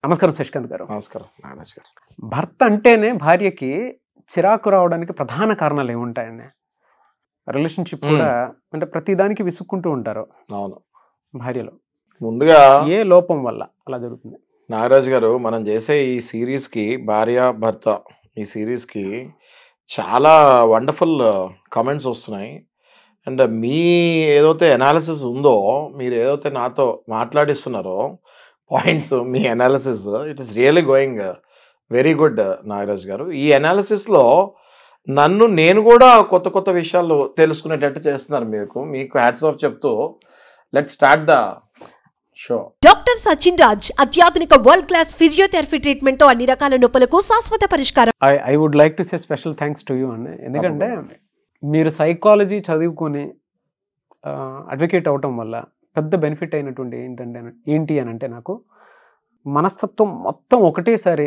నమస్కారం శశికాంత్ గారు. నమస్కారం నాగరాజ్ గారు. భర్త అంటేనే భార్యకి చిరాకు రావడానికి ప్రధాన కారణాలు ఏముంటాయండి? రిలేషన్షిప్ కూడా అంటే ప్రతిదానికి విసుక్కుంటూ ఉంటారు అవును. భార్యలో. ముందుగా ఏ లోపం వల్ల అలా జరుగుతుంది? నాగరాజ్ గారు, మనం చేసే ఈ సిరీస్కి భార్య భర్త ఈ సిరీస్కి చాలా వండర్ఫుల్ కామెంట్స్ వస్తున్నాయి. అండ్ మీ ఏదైతే అనాలిసిస్ ఉందో, మీరు ఏదైతే నాతో మాట్లాడిస్తున్నారో పాయింట్స్, మీ analysis it is really going very good Nagaraj garu. ఈ అనాలిసిస్లో నేను కూడా కొత్త కొత్త విషయాలు తెలుసుకునేటట్టు చేస్తున్నారు. మీకు హ్యాట్స్ ఆఫ్ చెప్తూ let's start the show. Doctor Sachin Raj అత్యాధునిక వరల్డ్ క్లాస్ ఫిజియోథెరపీ ట్రీట్మెంట్ తో అన్ని రకాల నొప్పులకు శాశ్వత పరిష్కారం. I would like to say special thanks to you అండి. ఎందుకంటే మీరు సైకాలజీ చదువుకొని అడ్వకేట్ అవటం వల్ల పెద్ద బెనిఫిట్ అయినటువంటి ఏంటి అని అంటే, నాకు మనస్తత్వం మొత్తం ఒకటేసారి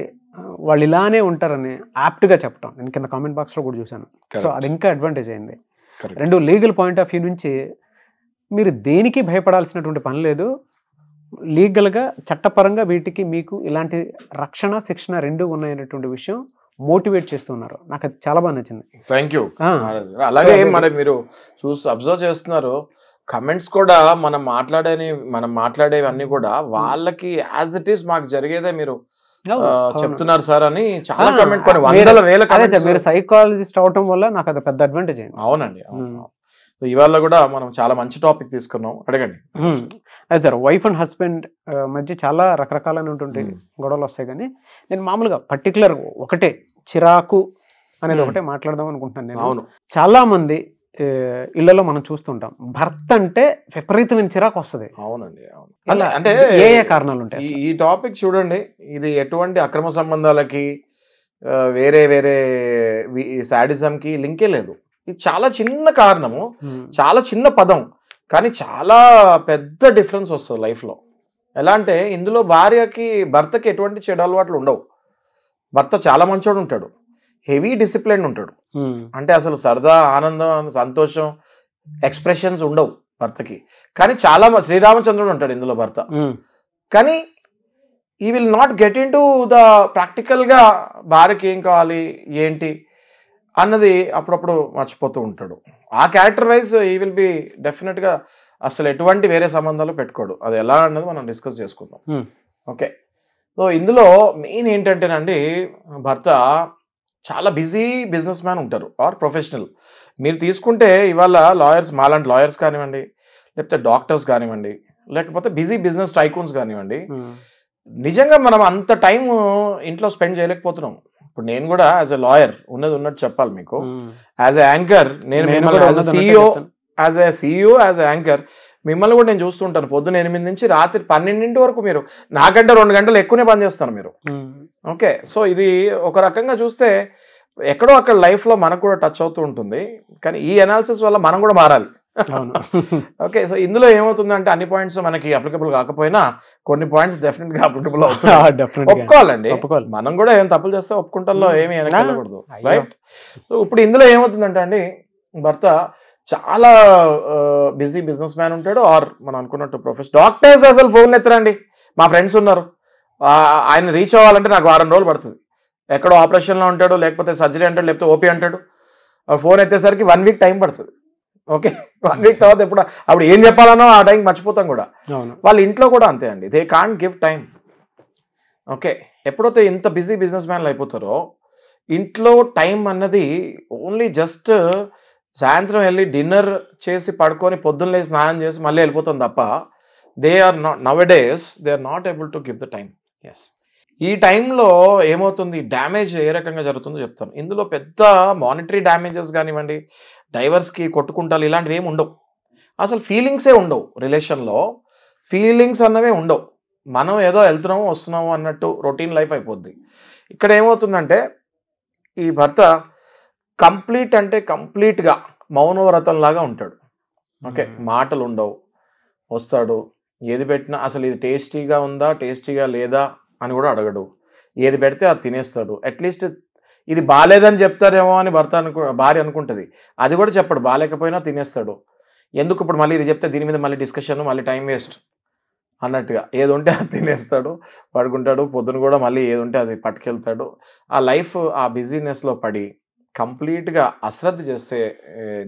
వాళ్ళు ఇలానే ఉంటారని యాప్ట్గా చెప్పటం నేను కింద కామెంట్ బాక్స్లో కూడా చూశాను. సో అది ఇంకా అడ్వాంటేజ్ అయింది. రెండు, లీగల్ పాయింట్ ఆఫ్ వ్యూ నుంచి మీరు దేనికి భయపడాల్సినటువంటి పని లేదు. లీగల్గా చట్టపరంగా వీటికి మీకు ఇలాంటి రక్షణ శిక్షణ రెండు ఉన్నాయనేటువంటి విషయం మోటివేట్ చేస్తున్నారు. నాకు అది చాలా బాగా నచ్చింది. Thank you. అలాగే మరి మీరు అబ్జర్వ్ చేస్తున్నారు, కమెంట్స్ కూడా మనం మాట్లాడేవన్నీ కూడా వాళ్ళకి యాజ్ ఇట్ ఈస్ మాకు జరిగేదే మీరు చెప్తున్నారు సార్ అని చాలా కమెంట్, కొన్ని వందల వేల కమెంట్స్. మీరు సైకాలజిస్ట్ అవటం వల్ల నాకు అది పెద్ద అడ్వాంటేజ్ అయింది. అవునండి. ఇవాళ కూడా మనం చాలా మంచి టాపిక్ తీసుకున్నాం, అడగండి. అదే సార్, వైఫ్ అండ్ హస్బెండ్ మధ్య చాలా రకరకాలైనటువంటి గొడవలు వస్తాయి, కానీ నేను మామూలుగా పర్టికులర్ ఒకటే చిరాకు అనేది ఒకటే మాట్లాడదాం అనుకుంటున్నాను నేను. అవును, చాలా మంది ఇళ్లలో మనం చూస్తుంటాం, భర్త అంటే విపరీతమైన చిరాకు వస్తుంది. అవునండి, అవును. అంటే ఏ కారణాలు ఉంటాయి? ఈ టాపిక్ చూడండి, ఇది ఎటువంటి అక్రమ సంబంధాలకి వేరే వేరే సాడిజంకి లింకే లేదు. ఇది చాలా చిన్న కారణము, చాలా చిన్న పదం, కానీ చాలా పెద్ద డిఫరెన్స్ వస్తుంది లైఫ్లో. ఎలా అంటే, ఇందులో భర్తకి ఎటువంటి చెడు అలవాట్లు ఉండవు. భర్త చాలా మంచోడు ఉంటాడు, హెవీ డిసిప్లిన్ ఉంటాడు. అంటే అసలు సరదా, ఆనందం, సంతోషం, ఎక్స్ప్రెషన్స్ ఉండవు భర్తకి. కానీ చాలా శ్రీరామచంద్రుడు ఉంటాడు ఇందులో భర్త. కానీ ఈ will not get in to the ప్రాక్టికల్గా భార్యకి ఏం కావాలి ఏంటి అన్నది అప్పుడప్పుడు మర్చిపోతూ ఉంటాడు. ఆ క్యారెక్టర్ వైజ్ ఈ విల్ బి డెఫినెట్గా అసలు ఎటువంటి వేరే సంబంధాలు పెట్టుకోడు. అది ఎలా అన్నది మనం డిస్కస్ చేసుకుందాం. ఓకే, సో ఇందులో మెయిన్ ఏంటంటేనండి, భర్త చాలా బిజీ బిజినెస్ మ్యాన్ ఉంటారు ఆర్ ప్రొఫెషనల్. మీరు తీసుకుంటే ఇవాళ లాయర్స్, మాలాంటి లాయర్స్ కానివ్వండి, లేకపోతే డాక్టర్స్ కానివ్వండి, లేకపోతే బిజీ బిజినెస్ టైకూన్స్ కానివ్వండి, నిజంగా మనం అంత టైం ఇంట్లో స్పెండ్ చేయలేకపోతున్నాం. ఇప్పుడు నేను కూడా యాజ్ ఎ లాయర్ ఉన్నట్టు చెప్పాలి మీకు. As a anchor as a anchor మిమ్మల్ని కూడా నేను చూస్తుంటాను. పొద్దున్న 8 నుంచి రాత్రి 12 వరకు మీరు నాకంటే 2 గంటలు ఎక్కువనే పని చేస్తారు మీరు. ఓకే, సో ఇది ఒక రకంగా చూస్తే ఎక్కడో అక్కడ లైఫ్లో మనకు కూడా టచ్ అవుతూ ఉంటుంది. కానీ ఈ అనాలిసిస్ వల్ల మనం కూడా మారాలి. ఓకే, సో ఇందులో ఏమవుతుందంటే, అన్ని పాయింట్స్ మనకి అప్లికబుల్ కాకపోయినా కొన్ని పాయింట్స్ డెఫినెట్గా అప్లికబుల్ అవుతాయి. ఒప్పుకోవాలండి, మనం కూడా ఏం తప్పులు చేస్తే ఒప్పుకుంటాలో ఏమి వెనకూడదు, రైట్? సో ఇప్పుడు ఇందులో ఏమవుతుందంటే అండి, భర్త చాలా బిజీ బిజినెస్ మ్యాన్ ఉంటాడు, ఆర్ మనం అనుకున్నట్టు ప్రొఫెషనల్. డాక్టర్స్ అసలు ఫోన్ ఎత్తరండి. మా ఫ్రెండ్స్ ఉన్నారు, ఆయన రీచ్ అవ్వాలంటే నాకు 6 రోజులు పడుతుంది. ఎక్కడో ఆపరేషన్లో ఉంటాడు, లేకపోతే సర్జరీ అంటాడు, లేకపోతే ఓపీ అంటాడు. ఫోన్ ఎత్తేసరికి 1 వీక్ టైం పడుతుంది. ఓకే, 1 వీక్ తర్వాత అప్పుడు ఏం చెప్పాలనో ఆ టైంకి మర్చిపోతాం కూడా. వాళ్ళ ఇంట్లో కూడా అంతే అండి, they can't give time. Okay, ఎప్పుడైతే ఇంత బిజీ బిజినెస్ మ్యాన్లు అయిపోతారో, ఇంట్లో టైం అన్నది ఓన్లీ జస్ట్ సాయంత్రం వెళ్ళి డిన్నర్ చేసి పడుకొని పొద్దున్న లేసి స్నానం చేసి మళ్ళీ వెళ్ళిపోతుంది తప్ప, they are not nowadays they are not able to give the time. ఈ టైంలో ఏమవుతుంది, డ్యామేజ్ ఏ రకంగా జరుగుతుందో చెప్తాను. ఇందులో పెద్ద మానిటరీ డ్యామేజెస్ కానివ్వండి, డైవర్స్కి కొట్టుకుంటారు, ఇలాంటివి ఏమి ఉండవు. అసలు ఫీలింగ్సే ఉండవు రిలేషన్లో. ఫీలింగ్స్ అన్నవే ఉండవు. మనం ఏదో వెళ్తున్నాము వస్తున్నాము అన్నట్టు రొటీన్ లైఫ్ అయిపోద్ది. ఇక్కడ ఏమవుతుందంటే, ఈ భర్త కంప్లీట్ అంటే కంప్లీట్గా మౌనవ్రతంలాగా ఉంటాడు. ఓకే, మాటలు ఉండవు. వస్తాడు, ఏది పెట్టినా అసలు ఇది టేస్టీగా ఉందా టేస్టీగా లేదా అని కూడా అడగడు. ఏది పెడితే అది తినేస్తాడు. అట్లీస్ట్ ఇది బాగాలేదని చెప్తారేమో అని భార్య అనుకుంటుంది, అది కూడా చెప్పడు. బాగాలేకపోయినా తినేస్తాడు. ఎందుకు ఇప్పుడు మళ్ళీ ఇది చెప్తే దీని మీద మళ్ళీ డిస్కషన్, మళ్ళీ టైం వేస్ట్ అన్నట్టుగా. ఏది ఉంటే అది తినేస్తాడు, పడుకుంటాడు, పొద్దున కూడా మళ్ళీ ఏది ఉంటే అది పట్టుకెళ్తాడు. ఆ లైఫ్ ఆ బిజీనెస్లో పడి కంప్లీట్గా అశ్రద్ధ చేసే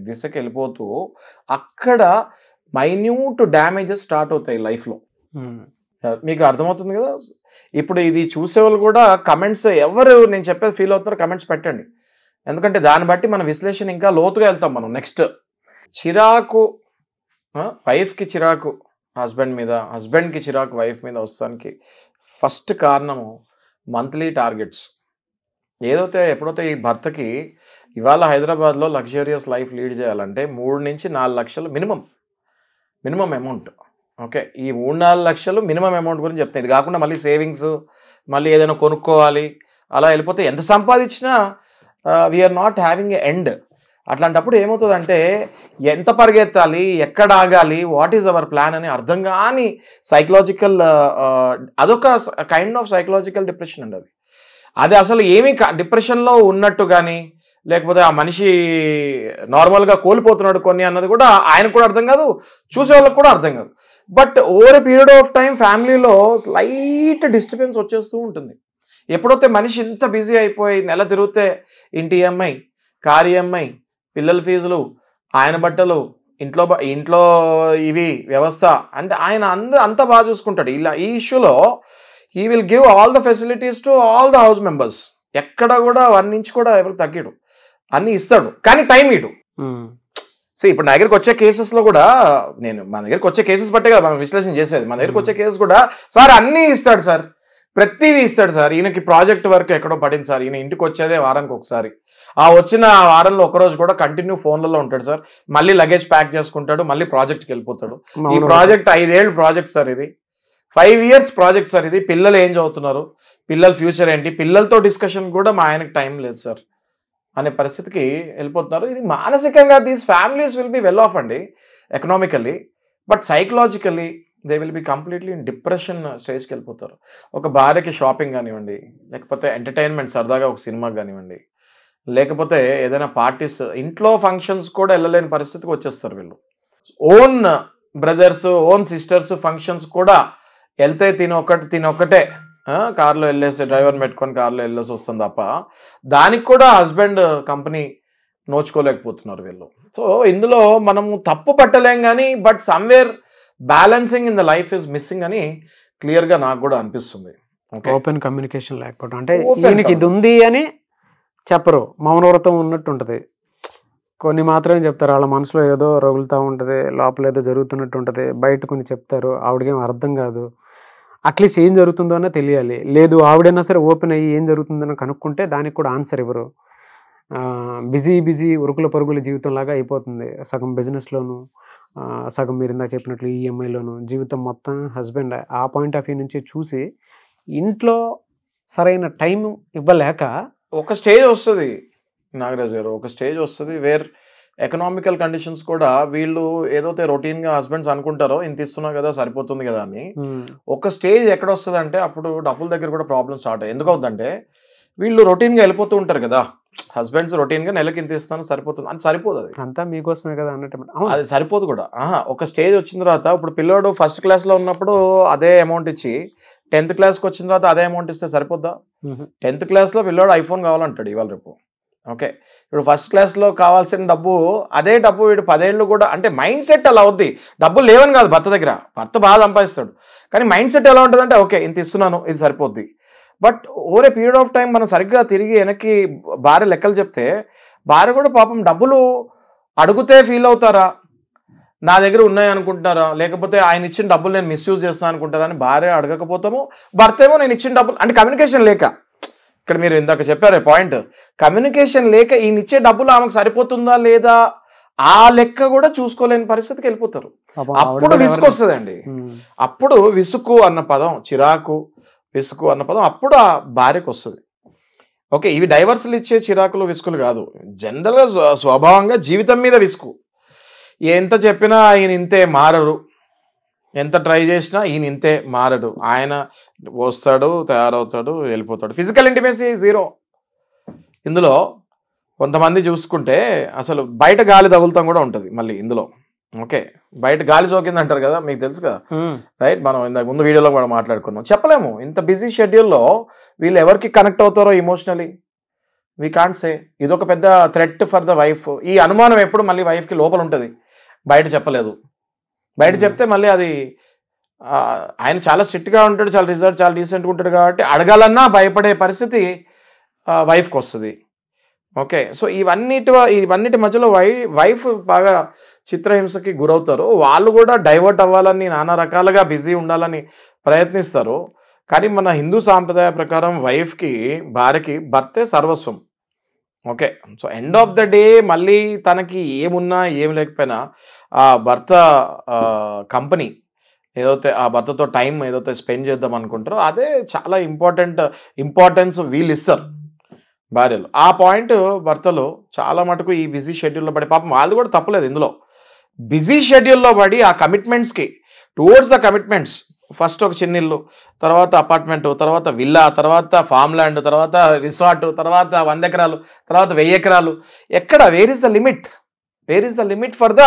దిశకి వెళ్ళిపోతూ అక్కడ మైన్యూట్ డ్యామేజెస్ స్టార్ట్ అవుతాయి లైఫ్లో. మీకు అర్థమవుతుంది కదా. ఇప్పుడు ఇది చూసేవాళ్ళు కూడా కమెంట్స్ ఎవరు నేను చెప్పేది ఫీల్ అవుతున్నారో కమెంట్స్ పెట్టండి. ఎందుకంటే దాన్ని బట్టి మన విశ్లేషణ ఇంకా లోతుగా వెళ్తాం మనం. నెక్స్ట్ చిరాకు, వైఫ్కి చిరాకు హస్బెండ్ మీద, హస్బెండ్కి చిరాకు వైఫ్ మీద వస్తానికి ఫస్ట్ కారణము మంత్లీ టార్గెట్స్. ఎప్పుడైతే ఈ భర్తకి ఇవాళ హైదరాబాద్లో లగ్జరియస్ లైఫ్ లీడ్ చేయాలంటే 3 నుంచి 4 లక్షలు మినిమం అమౌంట్. ఓకే, ఈ 3-4 లక్షలు మినిమం అమౌంట్ గురించి చెప్తాను. ఇది కాకుండా మళ్ళీ సేవింగ్స్, మళ్ళీ ఏదైనా కొనుక్కోవాలి, అలా వెళ్ళిపోతే ఎంత సంపాదించినా we are not having a end. అట్లాంటప్పుడు ఏమవుతుందంటే ఎంత పరిగెత్తాలి, ఎక్కడ ఆగాలి, వాట్ ఈజ్ అవర్ ప్లాన్ అని అర్థం కాని సైకలాజికల్, అదొక కైండ్ ఆఫ్ సైకలాజికల్ డిప్రెషన్ అండి. అది అసలు ఏమీ డిప్రెషన్లో ఉన్నట్టు కానీ, లేకపోతే ఆ మనిషి నార్మల్గా కోల్పోతున్నాడు కొన్ని అన్నది కూడా ఆయనకు కూడా అర్థం కాదు, చూసే వాళ్ళకి కూడా అర్థం కాదు. But over a period of time ఫ్యామిలీలో స్లైట్ డిస్టర్బెన్స్ వచ్చేస్తూ ఉంటుంది. ఎప్పుడైతే మనిషి ఇంత బిజీ అయిపోయి నెల తిరిగితే ఇంటి ఈఎంఐ, కార్ ఈఎంఐ, పిల్లల ఫీజులు, ఆయన బట్టలు, ఇంట్లో ఇవి వ్యవస్థ అంటే ఆయన అంతా బాగా చూసుకుంటాడు. ఇలా ఈ ఇష్యూలో he will give all the facilities to all the house members. ఎక్కడ కూడా 1 ఇంచ్ కూడా ఎవరికి తగ్గిడు, అన్ని ఇస్తాడు, కానీ టైం ఇడు. సో ఇప్పుడు నా దగ్గరికి వచ్చే కేసెస్లో కూడా మన దగ్గరికి వచ్చే కేసెస్ బట్టే కదా మనం విశ్లేషణ చేసేది. మన దగ్గరికి వచ్చే కేసెస్ కూడా సార్ అన్నీ ఇస్తాడు సార్, ప్రతిదీ ఇస్తాడు సార్, ఈయనకి ప్రాజెక్ట్ వర్క్ ఎక్కడో పడింది సార్, ఈయన ఇంటికి వచ్చేదే వారానికి ఒకసారి, ఆ వచ్చిన వారంలో ఒకరోజు కూడా కంటిన్యూ ఫోన్లలో ఉంటాడు సార్, మళ్ళీ లగేజ్ ప్యాక్ చేసుకుంటాడు, మళ్ళీ ప్రాజెక్ట్కి వెళ్ళిపోతాడు. ఈ ప్రాజెక్ట్ 5 ఏళ్ళు ప్రాజెక్ట్ సార్, ఇది 5 years ప్రాజెక్ట్ సార్, ఇది పిల్లలు ఏం చదువుతున్నారు, పిల్లల ఫ్యూచర్ ఏంటి, పిల్లలతో డిస్కషన్ కూడా మా ఆయనకు టైం లేదు సార్ అనే పరిస్థితికి వెళ్ళిపోతున్నారు. ఇది మానసికంగా these families will be well off అండి economically, but psychologically they will be completely in depression స్టేజ్కి వెళ్ళిపోతారు. ఒక భార్యకి షాపింగ్ కానివ్వండి, లేకపోతే ఎంటర్టైన్మెంట్ సరదాగా ఒక సినిమాకి కానివ్వండి, లేకపోతే ఏదైనా పార్టీస్, ఇంట్లో ఫంక్షన్స్ కూడా వెళ్ళలేని పరిస్థితికి వచ్చేస్తారు వీళ్ళు. Own brothers, own sisters functions కూడా వెళ్తే తినొక్కటే కార్లో వెళ్ళేసి డ్రైవర్ని పెట్టుకొని కార్లో వెళ్ళేసి వస్తుంది తప్ప దానికి కూడా హస్బెండ్ కంపెనీ నోచుకోలేకపోతున్నారు వీళ్ళు. సో ఇందులో మనము తప్పు పట్టలేం కానీ, but somewhere balancing in the life is missing అని క్లియర్గా నాకు కూడా అనిపిస్తుంది. ఓపెన్ కమ్యూనికేషన్ లేకపోవడం, అంటే ఈయనకి ఇది ఉంది అని చెప్పరు, మౌనవ్రతం ఉన్నట్టు ఉంటుంది. కొన్ని మాత్రమే చెప్తారు, వాళ్ళ మనసులో ఏదో రగులుతూ ఉంటుంది, లోపల ఏదో జరుగుతున్నట్టు ఉంటుంది, బయట కొన్ని చెప్తారు, ఆవిడకేం అర్థం కాదు. అట్లీస్ట్ ఏం జరుగుతుందో అనే తెలియాలి. లేదు ఆవిడైనా సరే ఓపెన్ అయ్యి ఏం జరుగుతుందని కనుక్కుంటే దానికి కూడా ఆన్సర్ ఇవ్వరు. బిజీ ఉరుకుల పరుగుల జీవితంలాగా అయిపోతుంది. సగం బిజినెస్లోను, సగం మీరు ఇందాక చెప్పినట్లు ఈఎంఐలోను, జీవితం మొత్తం హస్బెండ్ ఆ పాయింట్ ఆఫ్ వ్యూ నుంచి చూసి ఇంట్లో సరైన టైం ఇవ్వలేక ఒక స్టేజ్ వస్తుంది నాగరాజ్ గారు, ఒక స్టేజ్ వస్తుంది వేర్ ఎకనామికల్ కండిషన్స్ కూడా వీళ్ళు ఏదైతే రొటీన్గా హస్బెండ్స్ అనుకుంటారో ఇంత ఇస్తున్నా కదా సరిపోతుంది కదా అని, ఒక స్టేజ్ ఎక్కడ వస్తుంది అంటే అప్పుడు డబ్బుల దగ్గర కూడా ప్రాబ్లమ్ స్టార్ట్ అయ్యి. ఎందుకు అవుతుందంటే వీళ్ళు రొటీన్గా వెళ్ళిపోతూ ఉంటారు కదా, హస్బెండ్స్ రొటీన్గా నెలకి ఇంత ఇస్తాను సరిపోతుంది అని, సరిపోదు, అది అంతా మీకోసమే కదా అన్నట్టు, అది సరిపోదు కూడా. ఒక స్టేజ్ వచ్చిన తర్వాత ఇప్పుడు పిల్లోడు ఫస్ట్ క్లాస్లో ఉన్నప్పుడు అదే అమౌంట్ ఇచ్చి 10th క్లాస్కి వచ్చిన తర్వాత అదే అమౌంట్ ఇస్తే సరిపోద్దా? 10th క్లాస్లో పిల్లోడు ఐఫోన్ కావాలంటాడు ఇవాళ రేపు. ఓకే, ఇప్పుడు ఫస్ట్ క్లాస్లో కావాల్సిన డబ్బు అదే డబ్బు వీడు 10 ఏళ్ళు కూడా, అంటే మైండ్ సెట్ అలా అవుద్ది. డబ్బులు లేవని కాదు భర్త దగ్గర, భర్త బాగా సంపాదిస్తాడు, కానీ మైండ్ సెట్ ఎలా ఉంటుందంటే ఓకే ఇంత ఇస్తున్నాను ఇది సరిపోద్ది. But over a period of time మనం సరిగ్గా తిరిగి వెనక్కి భార్య లెక్కలు చెప్తే భార్య కూడా పాపం డబ్బులు అడిగితే ఫీల్ అవుతారా, నా దగ్గర ఉన్నాయి అనుకుంటున్నారా, లేకపోతే ఆయన ఇచ్చిన డబ్బులు నేను మిస్యూజ్ చేస్తాను అనుకుంటారా అని భార్య అడగకపోతాము, భర్త ఏమో నేను ఇచ్చిన డబ్బులు, అంటే కమ్యూనికేషన్ లేక, ఇక్కడ మీరు ఇందాక చెప్పారే పాయింట్, కమ్యూనికేషన్ లేక ఈయన ఇచ్చే డబ్బులు ఆమెకు సరిపోతుందా లేదా ఆ లెక్క కూడా చూసుకోలేని పరిస్థితికి వెళ్ళిపోతారు. అప్పుడు విసుగు వస్తుందండి, అప్పుడు విసుగు అన్న పదం, చిరాకు విసుగు అన్న పదం అప్పుడు ఆ భార్యకు వస్తుంది. ఓకే, ఇవి డైవర్సులు ఇచ్చే చిరాకులు విసుగులు కాదు, జనరల్గా స్వభావంగా జీవితం మీద విసుగు. ఎంత చెప్పినా ఈయన ఇంతే మారరు, ఎంత ట్రై చేసినా ఈయన ఇంతే మారడు, ఆయన వస్తాడు తయారవుతాడు వెళ్ళిపోతాడు, ఫిజికల్ ఇంటిమేసీ 0. ఇందులో కొంతమంది చూసుకుంటే అసలు బయట గాలి తగులుతాం కూడా ఉంటుంది మళ్ళీ ఇందులో. ఓకే, బయట గాలి సోకింది అంటారు కదా, మీకు తెలుసు కదా, రైట్? మనం ఇందాక ముందు వీడియోలో కూడా మాట్లాడుకున్నాం. చెప్పలేము ఇంత బిజీ షెడ్యూల్లో వీళ్ళు ఎవరికి కనెక్ట్ అవుతారో ఇమోషనలీ, వీ కాంట్ సే. ఇదొక పెద్ద థ్రెట్ ఫర్ ద వైఫ్. ఈ అనుమానం ఎప్పుడు మళ్ళీ వైఫ్కి లోపల ఉంటుంది, బయట చెప్పలేదు. బయట చెప్తే మళ్ళీ అది ఆయన చాలా స్ట్రిక్ట్గా ఉంటాడు, చాలా రిజర్వ్, చాలా డీసెంట్గా ఉంటాడు కాబట్టి అడగాలన్నా భయపడే పరిస్థితి వైఫ్కి వస్తుంది. ఓకే, సో ఇవన్నిటి మధ్యలో వైఫ్ బాగా చిత్రహింసకి గురవుతారు. వాళ్ళు కూడా డైవర్ట్ అవ్వాలని నానా రకాలుగా బిజీ ఉండాలని ప్రయత్నిస్తారు. కానీ మన హిందూ సాంప్రదాయ ప్రకారం భార్యకి భర్తే సర్వస్వం. Okay, so end of the day మళ్ళీ తనకి ఏమున్నా ఏం లేకపోయినా ఆ భర్త కంపెనీ ఏదైతే, ఆ భర్తతో టైం ఏదైతే స్పెండ్ చేద్దాం అనుకుంటారో అదే చాలా ఇంపార్టెన్స్ వీళ్ళు ఇస్తారు భార్యలు. ఆ పాయింట్ భర్తలు చాలా మటుకు ఈ బిజీ షెడ్యూల్లో పడి, పాపం వాళ్ళు కూడా తప్పలేదు ఇందులో, బిజీ షెడ్యూల్లో పడి ఆ కమిట్మెంట్స్కి టువర్డ్స్ ద కమిట్మెంట్స్, ఫస్ట్ ఒక చిన్న ఇల్లు, తర్వాత అపార్ట్మెంటు, తర్వాత విల్లా, తర్వాత ఫామ్ ల్యాండ్, తర్వాత రిసార్ట్, తర్వాత 100 ఎకరాలు, తర్వాత 1000 ఎకరాలు. ఎక్కడ where is the limit? Where is the limit for the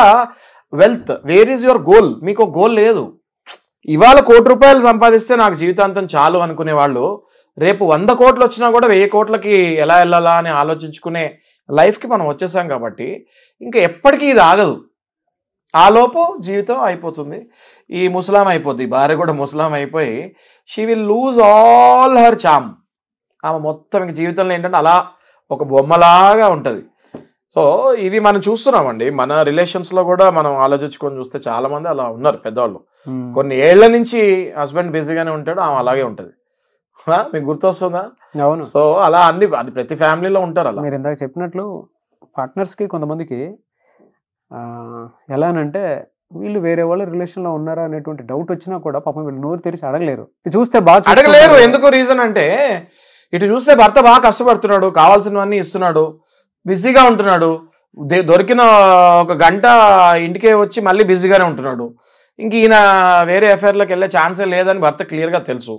wealth? Where is your goal? మీకు ఒక గోల్ లేదు. ఇవాళ ₹1,00,00,000 సంపాదిస్తే నాకు జీవితాంతం చాలు అనుకునే వాళ్ళు రేపు 100 కోట్లు వచ్చినా కూడా 1000 కోట్లకి ఎలా వెళ్ళాలా అని ఆలోచించుకునే లైఫ్కి మనం వచ్చేసాం. కాబట్టి ఇంకా ఎప్పటికీ ఇది ఆగదు. ఆలోపు జీవితం అయిపోతుంది, ఈ ముసలాం అయిపోద్ది, భార్య కూడా ముసలాం అయిపోయి she will lose all her charm. ఆమె మొత్తం ఇంక జీవితంలో ఏంటంటే అలా ఒక బొమ్మలాగా ఉంటుంది. సో ఇవి మనం చూస్తున్నామండి మన రిలేషన్స్లో కూడా. మనం ఆలోచించుకొని చూస్తే చాలా మంది అలా ఉన్నారు పెద్దవాళ్ళు. కొన్ని ఏళ్ల నుంచి హస్బెండ్ బిజీగానే ఉంటాడు, ఆమె అలాగే ఉంటుంది. మీకు గుర్తొస్తుందా? అవును. సో అలా అది ప్రతి ఫ్యామిలీలో ఉంటారు అలా. మీరు ఇందాక చెప్పినట్లు పార్ట్నర్స్కి కొంతమందికి ఎలానంటే వీళ్ళు వేరే వాళ్ళ రిలేషన్లో ఉన్నారా అనేటువంటి డౌట్ వచ్చినా కూడా పాపం వీళ్ళు నోరు తెరిచి అడగలేరు. చూస్తే బాగా అడగలేరు. ఎందుకు రీజన్ అంటే ఇటు చూస్తే భర్త బాగా కష్టపడుతున్నాడు, కావాల్సినవన్నీ ఇస్తున్నాడు, బిజీగా ఉంటున్నాడు, దొరికిన ఒక గంట ఇంటికే వచ్చి మళ్ళీ బిజీగానే ఉంటున్నాడు. ఇంక ఈయన వేరే అఫైర్లోకి వెళ్ళే ఛాన్సే లేదని భర్త క్లియర్గా తెలుసు.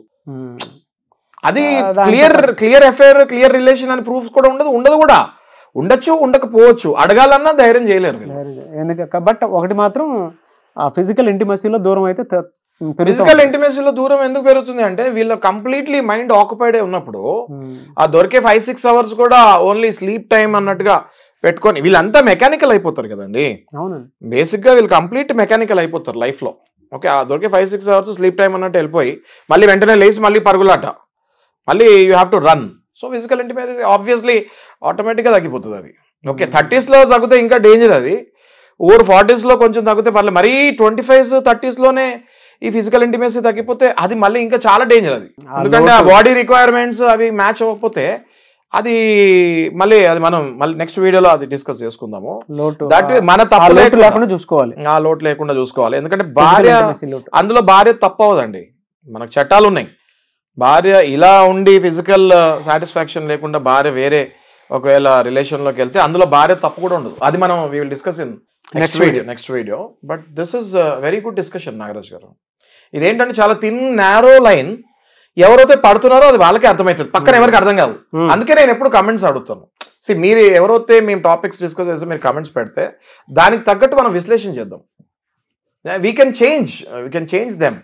అది క్లియర్ అఫైర్, క్లియర్ రిలేషన్ అని ప్రూఫ్స్ కూడా ఉండదు కూడా. ఉండొచ్చు, ఉండకపోవచ్చు, అడగాలన్నా ధైర్యం చేయలేరు. ఎందుకు? బట్ ఒకటి మాత్రం ఫిజికల్ ఇంటిమసీలో దూరం అయితే, ఫిజికల్ ఇంటిమసీలో దూరం ఎందుకు పెరుగుతుంది అంటే వీళ్ళు కంప్లీట్లీ మైండ్ ఆక్యుపైడ్ ఉన్నప్పుడు ఆ దొరికే 5-6 అవర్స్ కూడా ఓన్లీ స్లీప్ టైం అన్నట్టుగా పెట్టుకొని వీళ్ళంతా మెకానికల్ అయిపోతారు కదండి. బేసిక్గా వీళ్ళు కంప్లీట్ మెకానికల్ అయిపోతారు లైఫ్లో. ఓకే, ఆ దొరికే 5-6 అవర్స్ స్లీప్ టైం అన్నట్టు వెళ్ళిపోయి మళ్ళీ వెంటనే లేచి మళ్ళీ పరుగులాట, మళ్ళీ you have to run. So physical intimacy obviously ఆటోమేటిక్గా తగ్గిపోతుంది అది. ఓకే, 30sలో తగ్గితే ఇంకా డేంజర్ అది. ఓవర్ 40sలో కొంచెం తగ్గితే పర్లేదు. మరీ 25s 30sలోనే ఈ ఫిజికల్ ఇంటిమసీ తగ్గిపోతే అది మళ్ళీ ఇంకా చాలా డేంజర్ అది. ఎందుకంటే ఆ బాడీ రిక్వైర్మెంట్స్ అవి మ్యాచ్ అవ్వకపోతే అది మళ్ళీ మనం మళ్ళీ నెక్స్ట్ వీడియోలో అది డిస్కస్ చేసుకుందాము. మన తప్పు లేకుండా చూసుకోవాలి, ఆ లోటు లేకుండా చూసుకోవాలి. ఎందుకంటే భార్య, అందులో భార్య తప్పు అవ్వదండి, మనకు చట్టాలు ఉన్నాయి. భార్య ఇలా ఉండి ఫిజికల్ సాటిస్ఫాక్షన్ లేకుండా భార్య వేరే ఒకవేళ రిలేషన్లోకి వెళ్తే అందులో భార్య తప్పు కూడా ఉండదు. అది మనం we will discuss in next video. But this is very good discussion Nagaraj garu. ఇదేంటంటే చాలా థిన్ నారో లైన్. ఎవరైతే పడుతున్నారో అది వాళ్ళకే అర్థమవుతుంది, పక్కన ఎవరికి అర్థం కాదు. అందుకే నేను ఎప్పుడు కమెంట్స్ అడుగుతాను. మీరు ఎవరైతే మేము టాపిక్స్ డిస్కస్ చేస్తే మీరు కమెంట్స్ పెడితే దానికి తగ్గట్టు మనం విశ్లేషణ చేద్దాం. We can change them.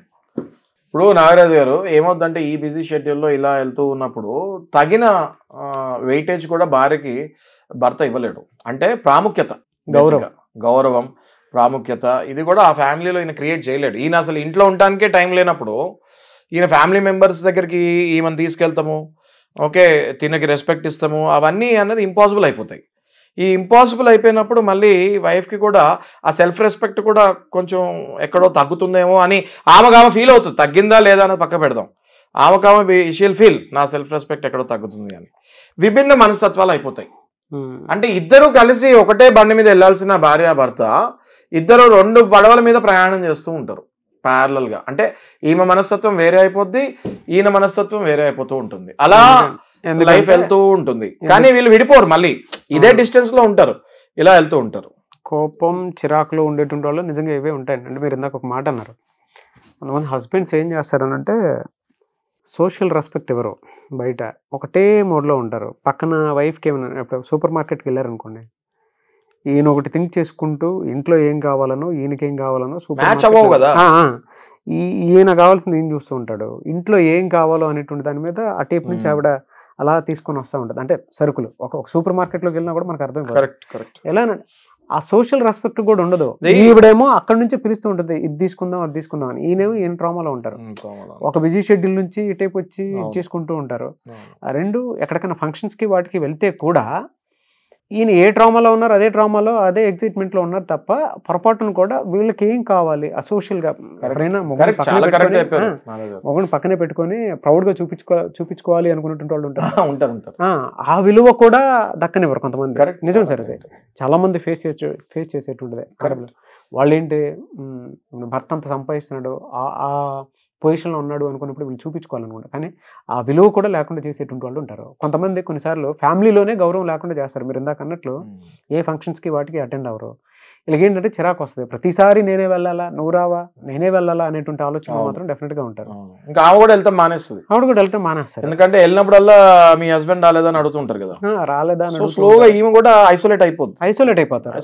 ఇప్పుడు నాగరాజు గారు ఏమవుతుందంటే ఈ బిజీ షెడ్యూల్లో ఇలా వెళ్తూ ఉన్నప్పుడు తగిన వెయిటేజ్ కూడా భార్యకి భర్త ఇవ్వలేడు. అంటే ప్రాముఖ్యత, గౌరవం, ప్రాముఖ్యత ఇది కూడా ఆ ఫ్యామిలీలో ఈయన క్రియేట్ చేయలేడు. ఈయన అసలు ఇంట్లో ఉండటానికే టైం లేనప్పుడు ఈయన ఫ్యామిలీ మెంబర్స్ దగ్గరికి ఈమెను తీసుకెళ్తాము, ఓకే, తినకి రెస్పెక్ట్ ఇస్తాము, అవన్నీ అన్నది ఇంపాసిబుల్ అయిపోతాయి. ఈ ఇంపాసిబుల్ అయిపోయినప్పుడు మళ్ళీ వైఫ్కి కూడా ఆ సెల్ఫ్ రెస్పెక్ట్ కూడా కొంచెం ఎక్కడో తగ్గుతుందేమో అని ఆమె ఫీల్ అవుతుంది. తగ్గిందా లేదా అనేది పక్క పెడదాం. ఆమె షీల్ ఫీల్ నా సెల్ఫ్ రెస్పెక్ట్ ఎక్కడో తగ్గుతుంది అని విభిన్న మనస్తత్వాలు అయిపోతాయి. అంటే ఇద్దరు కలిసి ఒకటే బండి మీద వెళ్ళాల్సిన భార్య భర్త ఇద్దరు 2 పడవల మీద ప్రయాణం చేస్తూ ఉంటారు ప్యారలల్ గా. అంటే ఈమె మనస్తత్వం వేరే అయిపోద్ది, ఈయన మనస్తత్వం వేరే అయిపోతూ ఉంటుంది. అలా లైఫ్ వెళ్తూ ఉంటుంది. కానీ వీళ్ళు విడిపోరు, మళ్ళీ ఇదే డిస్టెన్స్ లో ఉంటారు, ఇలా వెళ్తూ ఉంటారు. కోపం, చిరాకులో ఉండేటువంటి వాళ్ళు నిజంగా ఇవే ఉంటాయండి. అంటే మీరు ఇందాక ఒక మాట అన్నారు, కొంతమంది హస్బెండ్స్ ఏం చేస్తారనంటే సోషల్ రెస్పెక్ట్ ఎవరో బయట ఒకటే మోడ్లో ఉంటారు. పక్కన వైఫ్కి ఏమైనా ఇప్పుడు సూపర్ మార్కెట్కి వెళ్ళారనుకోండి, ఈయన ఒకటి థింక్ చేసుకుంటూ ఇంట్లో ఏం కావాలనో ఈయనకేం కావాలనో మ్యాచ్ అవ్వవు కదా. ఈయన కావాల్సింది ఏం చూస్తూ ఉంటాడు, ఇంట్లో ఏం కావాలో అనేటువంటి దాని మీద ఆ టేప్ నుంచి ఆవిడ అలా తీసుకొని వస్తూ ఉంటుంది. అంటే సరుకులు ఒక సూపర్ మార్కెట్లోకి వెళ్ళినా కూడా మనకు అర్థం కాదు. ఎలా ఆ సోషల్ రెస్పెక్ట్ కూడా ఉండదు. ఈవిడేమో అక్కడ నుంచే పిలుస్తూ ఉంటుంది, ఇది తీసుకుందాం అది తీసుకుందాం అని. ఈయనేమో ఈయన ట్రామాలో ఉంటారు. ఒక బిజీ షెడ్యూల్ నుంచి ఈ టైప్ వచ్చి చేసుకుంటూ ఉంటారు. ఆ రెండు ఎక్కడికైనా ఫంక్షన్స్కి వాటికి వెళ్తే కూడా ఈయన ఏ ట్రామాలో ఉన్నారు అదే ట్రామాలో అదే ఎగ్జైట్మెంట్లో ఉన్నారు తప్ప పొరపాటును కూడా వీళ్ళకి ఏం కావాలి అసోషియల్గా ఎవరైనా మొగుడిని పక్కనే పెట్టుకొని ప్రౌడ్గా చూపించుకోవాలి అనుకున్నటువంటి వాళ్ళు ఉంటారు. ఆ విలువ కూడా దక్కనివ్వరు కొంతమంది. నిజం సార్, అదే చాలా మంది ఫేస్ చేసేటువంటిదే. వాళ్ళు ఏంటి, భర్త అంత సంపాదిస్తున్నాడు ఆ పొజిషన్లో ఉన్నాడు అనుకున్నప్పుడు వీళ్ళు చూపించుకోవాలనుకుంటారు. కానీ ఆ విలువ కూడా లేకుండా చేసేటువంటి వాళ్ళు ఉంటారు. కొంతమంది కొన్నిసార్లు ఫ్యామిలీలోనే గౌరవం లేకుండా చేస్తారు. మీరు ఇందాక అన్నట్లు ఏ ఫంక్షన్స్కి వాటికి అటెండ్ అవ్వరు. వీళ్ళకి ఏంటంటే చిరాకు వస్తుంది, ప్రతిసారి నేనే వెళ్ళాలా నువ్వు రావా నేనే వెళ్ళాలా అనేటువంటి ఆలోచన మాత్రం డెఫినెట్గా ఉంటారు. ఇంకా ఆవిడ కూడా వెళ్తాం మానేస్తుంది. ఆవిడ కూడా వెళ్తాం మానేస్తారు. ఎందుకంటే వెళ్ళినప్పుడల్లా మీ హస్బెండ్ రాలేదా అని అడుగుతుంటారు కదా. రాలేదా అని స్లోగా ఈమె కూడా ఐసోలేట్ అయిపోతారు.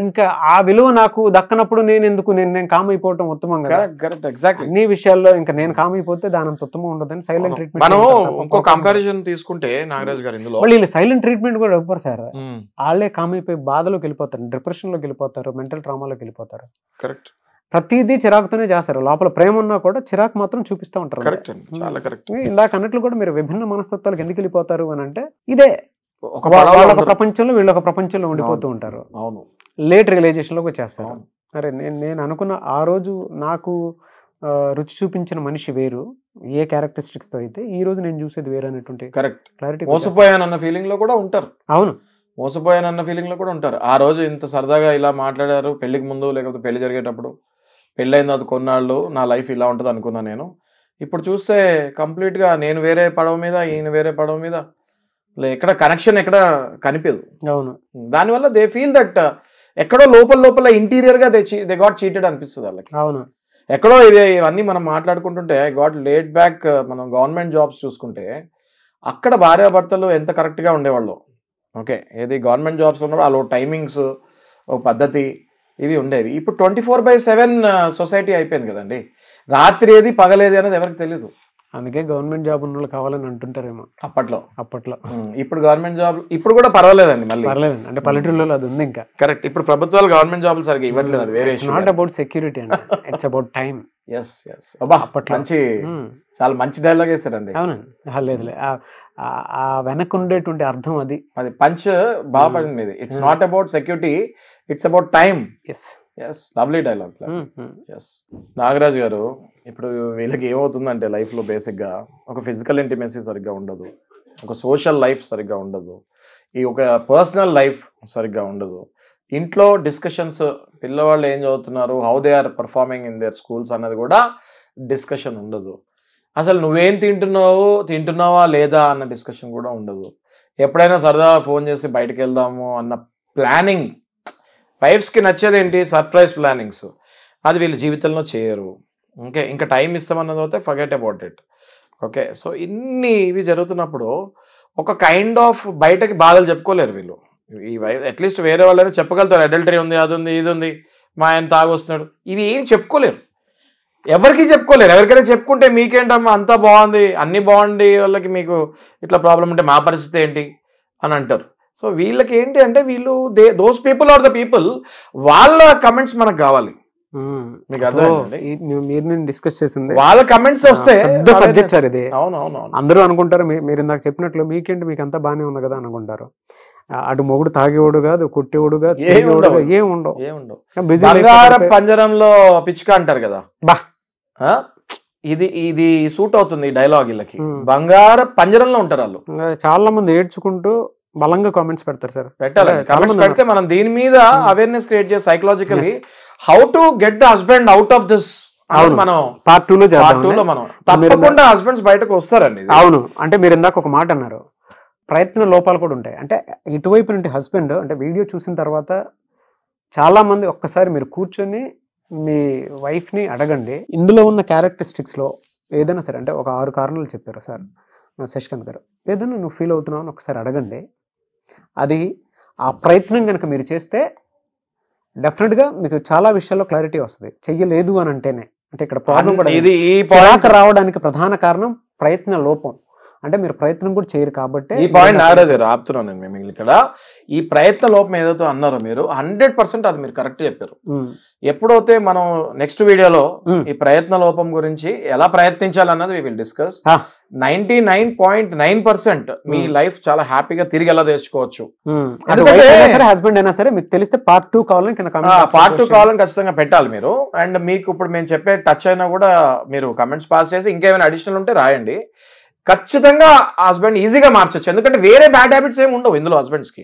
ఇంకా ఆ విలువ నాకు దక్కనప్పుడు నేను కామ్ అయిపోవటం ఉత్తమం కదా. ఎగ్జాక్ట్లీ. అన్ని విషయాల్లో ఇంకా నేను కామ్ అయిపోతే దాని అంత ఉత్తమం ఉండదని సైలెంట్ ట్రీట్మెంట్. మనం ఇంకో కంపారిజన్ తీసుకుంటే నాగరాజ్ గారు ఇందులో వీళ్ళు సైలెంట్ ట్రీట్మెంట్ కూడా ఇవ్వరు సార్. వాళ్ళే కామ్ అయిపోయి బాధలోకి వెళ్ళిపోతారు, డిప్రెషన్లోకి వెళ్ళిపోతారు, మెంటల్ ట్రామాలోకి వెళ్ళిపోతారు. కరెక్ట్. ప్రతిదీ చిరాకుతోనే చేస్తారు. లోపల ప్రేమ ఉన్నా కూడా చిరాకు మాత్రం చూపిస్తూ ఉంటారు. కరెక్ట్ అండి, చాలా కరెక్ట్. ఇందాక అన్నట్లు కూడా మీరు విభిన్న మనస్తత్వాలకు ఎందుకు వెళ్ళిపోతారు అని అంటే ఇదే వాళ్ళొక ప్రపంచంలో వీళ్ళొక ప్రపంచంలో ఉండిపోతూ ఉంటారు. లేట్ రియలైజేషన్లోకి వచ్చేస్తారు. అరే నేను అనుకున్న ఆ రోజు నాకు రుచి చూపించిన మనిషి వేరు, ఏ క్యారెక్టరిస్టిక్స్తో అయితే ఈ రోజు నేను చూసేది వేరు అనేటువంటి క్లారిటీ. మోసపోయానన్న ఫీలింగ్ లో కూడా ఉంటారు. అవును, మోసపోయానన్న ఫీలింగ్ లో కూడా ఉంటారు. ఆ రోజు ఇంత సరదాగా ఇలా మాట్లాడారు పెళ్లికి ముందు, లేకపోతే పెళ్లి జరిగేటప్పుడు, పెళ్ళైన తర్వాత కొన్నాళ్ళు నా లైఫ్ ఇలా ఉంటుంది అనుకున్నా నేను. ఇప్పుడు చూస్తే కంప్లీట్గా నేను వేరే పడవ మీద ఈయన వేరే పడవ మీద, ఎక్కడ కనెక్షన్ ఎక్కడ కనిపించదు. అవును. దానివల్ల దే ఫీల్ దట్ ఎక్కడో లోపల ఇంటీరియర్ గా దే గాట్ చీటెడ్ అనిపిస్తుంది వాళ్ళకి. అవును. ఎక్కడో ఇవన్నీ మనం మాట్లాడుకుంటుంటే గాట్ లేట్ బ్యాక్. మనం గవర్నమెంట్ జాబ్స్ చూసుకుంటే అక్కడ భార్యాభర్తలు ఎంత కరెక్ట్గా ఉండేవాళ్ళు. ఓకే, ఏది గవర్నమెంట్ జాబ్స్ ఉన్నప్పుడు వాళ్ళు టైమింగ్స్, ఒక పద్ధతి ఇవి ఉండేవి. ఇప్పుడు 24/7 సొసైటీ అయిపోయింది కదండి. రాత్రి ఏది పగలేది అనేది ఎవరికి తెలియదు. అందుకే గవర్నమెంట్ జాబ్ ఉన్న వాళ్ళు కావాలని అంటుంటారేమో అప్పట్లో. ఇప్పుడు గవర్నమెంట్ జాబ్ ఇప్పుడు కూడా పర్వాలేదండి, మళ్ళీ పర్లేదండి. అంటే పల్లెటూళ్ళలో అది ఉంది ఇంకా. కరెక్ట్. ఇప్పుడు ప్రభుత్వాలు గవర్నమెంట్ జాబ్లు సరిగ్గా ఇవ్వట్లేదు. అది వేరే. నాట్ అబౌట్ సెక్యూరిటీ అండి, it's about time. Yes yes. అబ్బా, అప్పట్లో మంచి, చాలా మంచి డైలాగ్ వేస్తారండి. అవునండి. లేదులే, ఆ వెనక ఉండేటువంటి అర్థం అది పంచ్ బాగా పడింది. It's not about security, it's about time. Yes yes, lovely dialogue. Yes. Nagaraj garu, ఇప్పుడు వీళ్ళకి ఏమవుతుందంటే లైఫ్లో బేసిక్గా ఒక ఫిజికల్ ఇంటిమెసీ సరిగ్గా ఉండదు, ఒక సోషల్ లైఫ్ సరిగ్గా ఉండదు, ఈ ఒక పర్సనల్ లైఫ్ సరిగ్గా ఉండదు. ఇంట్లో డిస్కషన్స్, పిల్లవాళ్ళు ఏం చదువుతున్నారు, how they are performing in their schools అన్నది కూడా డిస్కషన్ ఉండదు. అసలు నువ్వేం తింటున్నావా లేదా అన్న డిస్కషన్ కూడా ఉండదు. ఎప్పుడైనా సరదా ఫోన్ చేసి బయటకు వెళ్దాము అన్న ప్లానింగ్. వైఫ్స్కి నచ్చేది ఏంటి? Surprise plannings. అది వీళ్ళ జీవితంలో చేయరు. ఓకే, ఇంకా టైం ఇస్తామన్నది అయితే forget about it. Okay, so ఇన్ని ఇవి జరుగుతున్నప్పుడు ఒక కైండ్ ఆఫ్ బయటకి బాధలు చెప్పుకోలేరు వీళ్ళు. ఈ వైఫ్ అట్లీస్ట్ వేరే వాళ్ళైనా చెప్పగలుగుతారు, అడల్టరీ ఉంది, అది ఉంది, ఇది ఉంది, మా ఆయన తాగొస్తున్నాడు, ఇవి ఏం చెప్పుకోలేరు. ఎవరికి చెప్పుకోలేరు. ఎవరికైనా చెప్పుకుంటే మీకేంటమ్మా అంతా బాగుంది, అన్నీ బాగుంది, వాళ్ళకి మీకు ఇట్లా ప్రాబ్లం ఉంటే మా పరిస్థితి ఏంటి అని అంటారు. సో వీళ్ళకి ఏంటి అంటే వీళ్ళు those people are the people, వాళ్ళ కమెంట్స్ మనకు కావాలి. మీకు అర్థమైందండి? మీరు నేను డిస్కస్ చేసింది వాళ్ళ కమెంట్స్ వస్తే పెద్ద సబ్జెక్ట్ సార్ ఇది. అవునవును. అందరూ అనుకుంటారు మీరు ఇందాక చెప్పినట్లు మీకేంటి మీకు అంతా బాగానే ఉంది కదా అనుకుంటారు. అటు మొగుడు తాగేవాడు కాదు, కొట్టేవాడు కాదు, ఏం ఉండవు. బంగారం పంజరంలో పిచ్చుక అంటారు కదా, బా ఇది సూట్ అవుతుంది డైలాగ్. వీళ్ళకి బంగారం పంజరంలో ఉంటారు వాళ్ళు. చాలా మంది ఏడ్చుకుంటూ బలంగా కామెంట్స్ పెడతారు సార్. పెట్టాలి, కామెంట్స్ పెడితే మనం దీని మీద అవేర్నెస్ క్రియేట్ చేసి psychologically how to get the husband out of this మనం పార్ట్ 2లో మనం తప్పకుండా హస్బెండ్స్ బయటకు వస్తారండి. అవును. అంటే మీరు ఇందాక ఒక మాట అన్నారు, ప్రయత్న లోపాలు కూడా ఉంటాయి. అంటే ఇటువైపు నుండి హస్బెండ్ అంటే వీడియో చూసిన తర్వాత చాలామంది ఒక్కసారి మీరు కూర్చొని మీ వైఫ్ని అడగండి, ఇందులో ఉన్న క్యారెక్టరిస్టిక్స్లో ఏదైనా సరే, అంటే ఒక 6 కారణాలు చెప్పారు సార్ శశికాంత్ గారు, ఏదైనా నువ్వు ఫీల్ అవుతున్నావు అని ఒకసారి అడగండి. అది ఆ ప్రయత్నం కనుక మీరు చేస్తే డెఫినెట్గా మీకు చాలా విషయాల్లో క్లారిటీ వస్తుంది. చెయ్యలేదు అని అంటేనే, అంటే ఇక్కడ ప్రాబ్లం కూడా ఇది ఈ చిరాకు రావడానికి ప్రధాన కారణం ప్రయత్న లోపం. అంటే మీరు ప్రయత్నం కూడా చేయరు కాబట్టి ఈ పాయింట్ నాగరాజు గారు ఆపుతున్నాను నేను మేము ఇక్కడ. ఈ ప్రయత్న లోపం ఏదైతే అన్నారో మీరు 100% అది మీరు కరెక్ట్ చెప్పారు. ఎప్పుడైతే మనం నెక్స్ట్ వీడియోలో ఈ ప్రయత్న లోపం గురించి ఎలా ప్రయత్నించాలన్నది వి విల్ డిస్కస్. 99.9% మీ లైఫ్ చాలా హ్యాపీగా తిరిగి ఎలా తెచ్చుకోవచ్చు. హస్బెండ్ అయినా సరే మీకు తెలిస్తే పార్ట్ 2 కావాలని పార్ట్ 2 కావాలని ఖచ్చితంగా పెట్టాలి మీరు. అండ్ మీకు ఇప్పుడు మేము చెప్పే టచ్ అయినా కూడా మీరు కమెంట్స్ పాస్ చేసి ఇంకేమైనా అడిషనల్ ఉంటే రాయండి. ఖచ్చితంగా హస్బెండ్ ఈజీగా మార్చొచ్చు. ఎందుకంటే వేరే బ్యాడ్ హ్యాబిట్స్ ఏమి ఉండవు ఇందులో. హస్బెండ్స్ కి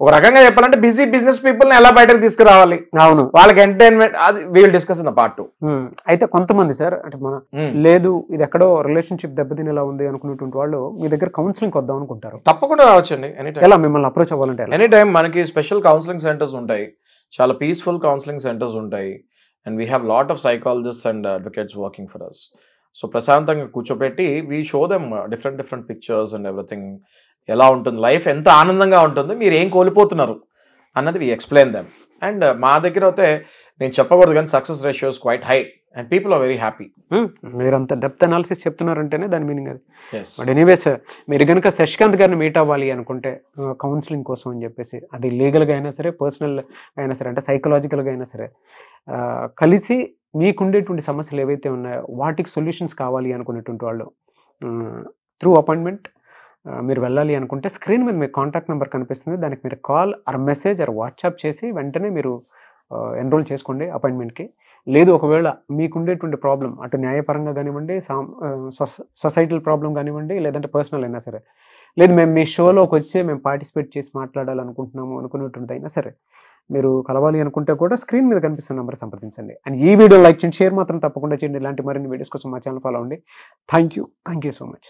ఒక రకంగా చెప్పాలంటే బిజీ బిజినెస్ పీపుల్ ని ఎలా బయటకు తీసుకురావాలి, అవును వాళ్ళకి ఎంటర్టైన్మెంట్, అది wheel discuss in the part 2. అయితే కొంతమంది సార్ అంటే మన లేదు ఇది ఎక్కడో రిలేషన్షిప్ దెబ్బతినేలా ఉంది అనుకున్నటువంటి వాళ్ళు మీ దగ్గర కౌన్సిలింగ్ వద్దాం అనుకుంటారు. తప్పకుండా రావచ్చండి. ఎలా మిమ్మల్ని అప్రోచ్ అవ్వాలంటే ఎనీ టైం మనకి స్పెషల్ కౌన్సిలింగ్ సెంటర్స్ ఉంటాయి, చాలా పీస్ఫుల్ కౌన్సిలింగ్ సెంటర్స్ ఉంటాయి. And we have lot of psychologist and advocates working for us. So ప్రశాంతంగా కూర్చోబెట్టి we show them different pictures and everything. ఎలా ఉంటుంది లైఫ్, ఎంత ఆనందంగా ఉంటుంది, మీరు ఏం కోల్పోతున్నారు అన్నది వీ ఎక్స్ప్లెయిన్ దెమ్. అండ్ మా దగ్గర అయితే నేను చెప్పకూడదు కానీ success ratios quite high and people are very happy. మీరు అంత డెప్త్ అనాలిసిస్ చెప్తున్నారంటేనే దాని మీనింగ్ అది. బట్ ఎనీవేస్ మీరు కనుక శశికాంత్ గారిని మీట్ అవ్వాలి అనుకుంటే కౌన్సిలింగ్ కోసం అని చెప్పేసి, అది లీగల్గా అయినా సరే, పర్సనల్ అయినా సరే, అంటే సైకలాజికల్గా అయినా సరే, కలిసి మీకుండేటువంటి సమస్యలు ఏవైతే ఉన్నాయో వాటికి సొల్యూషన్స్ కావాలి అనుకునేటువంటి వాళ్ళు త్రూ అపాయింట్మెంట్ మీరు వెళ్ళాలి అనుకుంటే స్క్రీన్ మీద మీకు కాంటాక్ట్ నెంబర్ కనిపిస్తుంది. దానికి మీరు call or message or WhatsApp చేసి వెంటనే మీరు ఎన్రోల్ చేసుకోండి అపాయింట్మెంట్కి. లేదు ఒకవేళ మీకుండేటువంటి ప్రాబ్లం అటు న్యాయపరంగా కానివ్వండి, సొసైటల్ ప్రాబ్లం కానివ్వండి, లేదంటే పర్సనల్ అయినా సరే, లేదు మేము మీ షోలోకి వచ్చి మేము పార్టిసిపేట్ చేసి మాట్లాడాలనుకుంటున్నాము అనుకునేటువంటి అయినా సరే, మీరు కలవాలి అనుకుంటే కూడా స్క్రీన్ మీద కనిపిస్తున్న నెంబర్ సంప్రదించండి. అండ్ ఈ వీడియో లైక్ చేయండి, షేర్ మాత్రం తప్పకుండా చేయండి. ఇలాంటి మరిన్ని వీడియోస్ కోసం మా ఛానల్ ఫాలో అవ్వండి. Thank you so much.